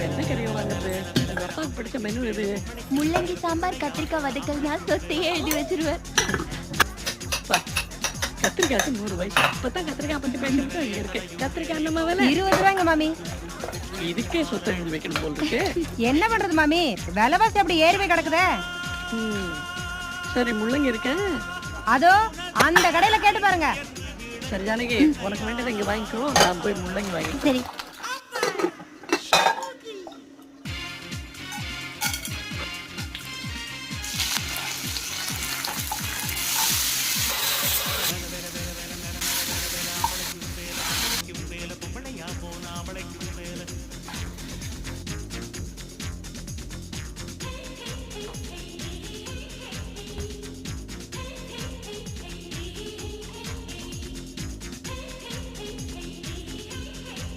என்ன கறியும் வாங்குறது? உங்க அப்பாவுக்கு பிடிச்ச மெனு இது. முள்ளங்கி சாம்பார் கத்திரிக்காய் வதக்கல்னா சொத்தையே எழுதி வச்சிருவேன். கத்திரிக்காய்க்கு 100 வயசு. இப்பதான் கத்திரிக்காய் பத்தி பேசிட்டு இங்க இருக்கு. கத்திரிக்காய் என்னமா விலை? 20 ரூபாய்ங்க மாமி. இதுக்கே சொத்தை எழுதி வைக்கணும் போல் இருக்கு. என்ன பண்றது மாமி, விலைவாசி அப்படி ஏறி போய் கிடக்குதே. சரி முள்ளங்கி இருக்கேன். அதோ அந்த கடையில கேட்டு பாருங்க. சரி ஜானகி, உனக்கு வேண்டியதை இங்க வாங்கிக்கோ, நான் போய் முள்ளங்கி வாங்கிக்கிறேன். சரி. போனா